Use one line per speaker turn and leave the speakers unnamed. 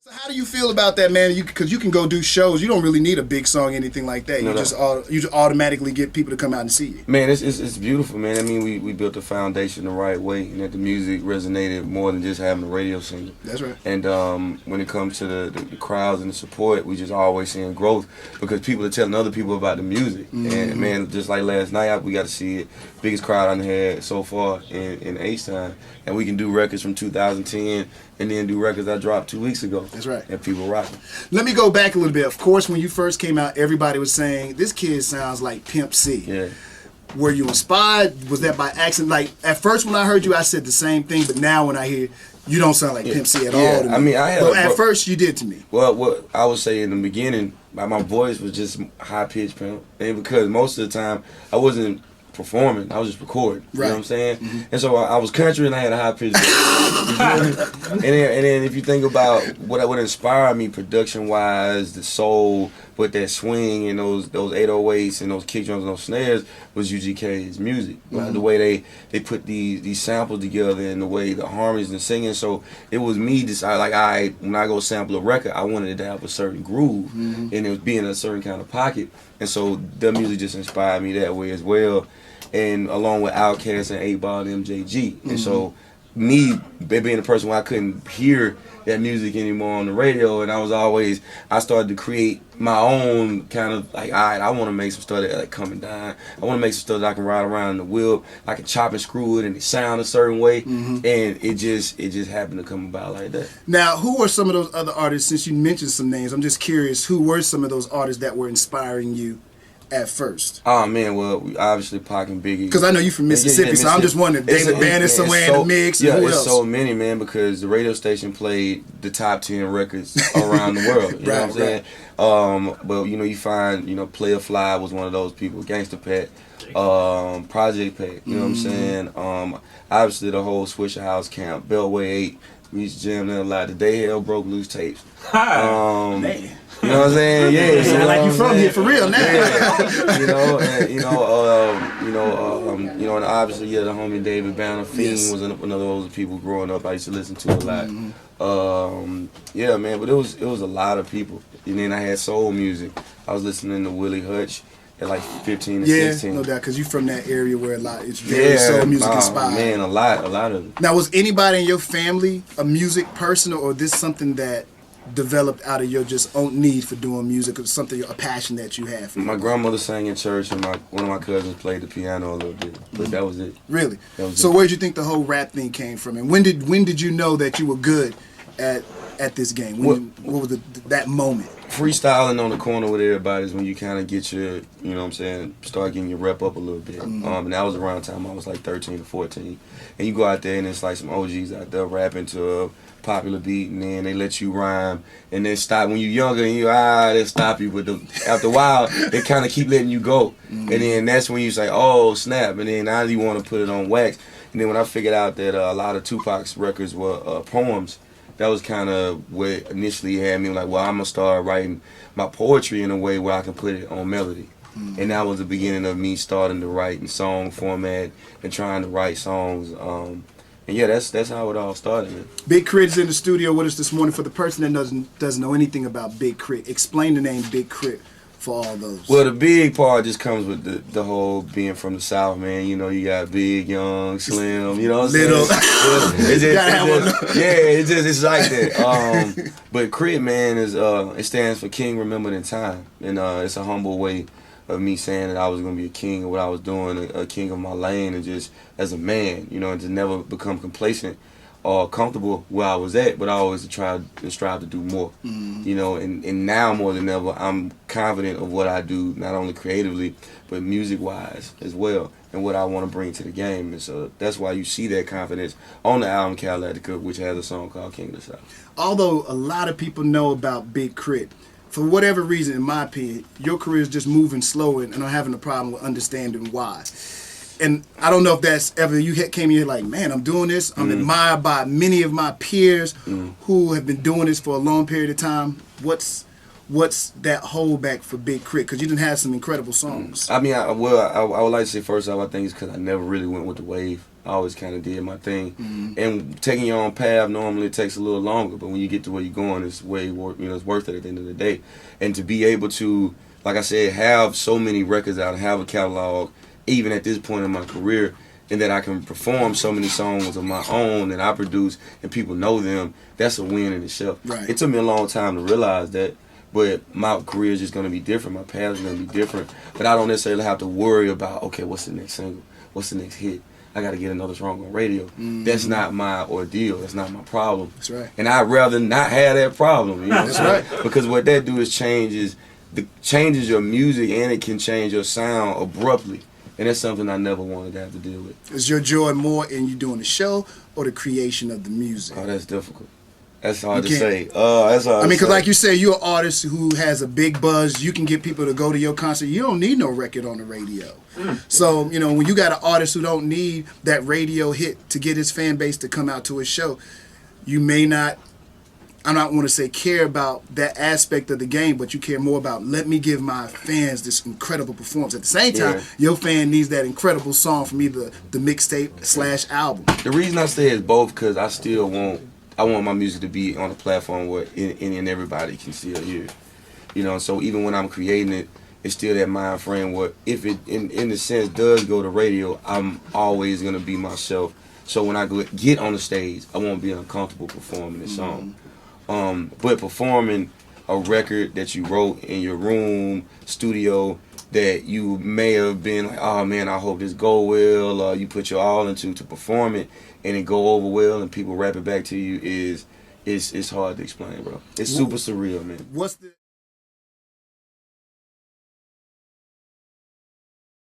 So how do you feel about that, man? Because you can go do shows. You don't really need a big song, anything like that. You just automatically get people to come out and see you.
Man, it's beautiful, man. I mean, we built the foundation the right way, and that the music resonated more than just having a radio single.
That's right.
And when it comes to the crowds and the support, we just always seeing growth because people are telling other people about the music. And man, just like last night, we got to see it. Biggest crowd I've had so far in H-Time. And we can do records from 2010 and then do records I dropped 2 weeks ago.
That's right.
And people rocking.
Let me go back a little bit. Of course, when you first came out, everybody was saying, this kid sounds like Pimp C.
Yeah.
Were you inspired? Was that by accident? Like, at first when I heard you, I said the same thing, but now when I hear you don't sound like Pimp C at all to me.
I mean,
at first you did to me.
Well, what I would say in the beginning, my voice was just high-pitched, Pimp. And because most of the time, I wasn't performing, I was just recording. You know what I'm saying? And so I was country and I had a high pitch. and then if you think about what inspired me production wise, the soul with that swing and those 808s and those kick drums and those snares was UGK's music. The way they put these samples together and the way the harmonies and singing. So it was me deciding like when I go sample a record, I wanted it to have a certain groove and it was being a certain kind of pocket. And so the music just inspired me that way as well. And along with Outkast and 8 Ball and MJG. And so me being a person where I couldn't hear that music anymore on the radio, and I started to create my own kind of like, all right, I want to make some stuff that like coming down. I want to make some stuff that I can ride around in the wheel, I can chop and screw it and it sound a certain way, and it just happened to come about like that.
Now, who were some of those other artists, since you mentioned some names, I'm just curious, who were some of those artists that were inspiring you at first?
Oh man, well, we obviously Pac and Biggie.
Because I know you from Mississippi, so I'm just wondering, David Banner somewhere in the mix, and who else?
So many, man, because the radio station played the top 10 records around the world. You know what I'm saying? But you find, Player Fly was one of those people, Gangsta Pat, Project Pat, you know what I'm saying? Obviously the whole Swisher House camp, Beltway 8, we used to jam there a lot. The Day Hell broke loose tapes.
Man.
You know what I'm saying? Yeah.
Sound like you from here for real now.
And obviously, the homie David Banner, Fiend was one of those people growing up I used to listen to a lot. Yeah, man, but it was a lot of people. And then I had soul music. I was listening to Willie Hutch at like 15 and 16.
Yeah, no doubt, because you're from that area where it's very soul music inspired.
Man, a lot of it.
Now, was anybody in your family a music person, or this something that developed out of your just own need for doing music, or something, a passion that you have?
My grandmother sang in church, and one of my cousins played the piano a little bit, but that was it.
Really? Where did you think the whole rap thing came from, and when did you know that you were good at this game? What was that moment?
Freestyling on the corner with everybody is when you kind of get your, start getting your rep up a little bit. And that was around the time I was like 13 or 14. And you go out there and it's like some OGs out there rapping to a popular beat, and then they let you rhyme, and then stop. When you're younger and they stop you, but after a while, they kind of keep letting you go. And then that's when you say, oh, snap, and then now you want to put it on wax. And then when I figured out that a lot of Tupac's records were poems, that was kind of what initially had me like, well, I'm going to start writing my poetry in a way where I can put it on melody. And that was the beginning of me starting to write in song format and trying to write songs. And yeah, that's how it all started, man.
Big K.R.I.T is in the studio with us this morning. For the person that doesn't know anything about Big K.R.I.T, explain the name Big K.R.I.T for all those.
Well, the big part just comes with the whole being from the South, man. You got big, young, slim, you know what I'm
Little.
saying? It's like that. But K.R.I.T, man, it stands for King Remembered in Time. And it's a humble way of me saying that I was going to be a king of what I was doing, a king of my lane, and just as a man, and to never become complacent or comfortable where I was at, but I always strive to do more. And now more than ever, I'm confident of what I do, not only creatively, but music-wise as well, and what I want to bring to the game. And so that's why you see that confidence on the album Cadillactica, which has a song called King of the South.
Although a lot of people know about Big K.R.I.T, for whatever reason, in my opinion, your career is just moving slower, and I'm having a problem with understanding why. And I don't know if that's ever, you came here like, man, I'm doing this. I'm admired by many of my peers who have been doing this for a long period of time. What's what's that holdback for Big K.R.I.T? Because you didn't have some incredible songs.
I mean, I would like to say first off, I think it's because I never really went with the wave. I always kind of did my thing, and taking your own path normally takes a little longer. But when you get to where you're going, it's way it's worth it at the end of the day. And to be able to, like I said, have so many records out, have a catalog, even at this point in my career, and that I can perform so many songs of my own that I produce and people know them, that's a win in itself.
Right.
It took me a long time to realize that, but my career is just going to be different, my path is going to be different, but I don't necessarily have to worry about, okay, what's the next single, what's the next hit, I got to get another song on radio. That's not my ordeal, that's not my problem.
That's right.
And I'd rather not have that problem, you know what I'm
That's
saying? Because what that do is changes your music, and it can change your sound abruptly. And that's something I never wanted to have to deal with.
Is your joy more in you doing the show or the creation of the music?
Oh, that's difficult. That's hard to say. That's hard.
I mean, because like you say, you're an artist who has a big buzz. You can get people to go to your concert. You don't need no record on the radio. So, you know, when you got an artist who don't need that radio hit to get his fan base to come out to his show, you may not, I don't want to say care about that aspect of the game, but you care more about, let me give my fans this incredible performance. At the same time, your fan needs that incredible song from either the mixtape / album.
The reason I say it's both because I still want my music to be on a platform where any and everybody can still hear it. You know, so even when I'm creating it, it's still that mind frame where if it, in the sense, does go to radio, I'm always going to be myself. So when I get on the stage, I won't be uncomfortable performing this song. But performing a record that you wrote in your room, studio, that you may have been like, oh man, I hope this go well, or you put your all into to perform it, and it go over well, and people rap it back to you, it's hard to explain, bro. It's super surreal, man.
What's the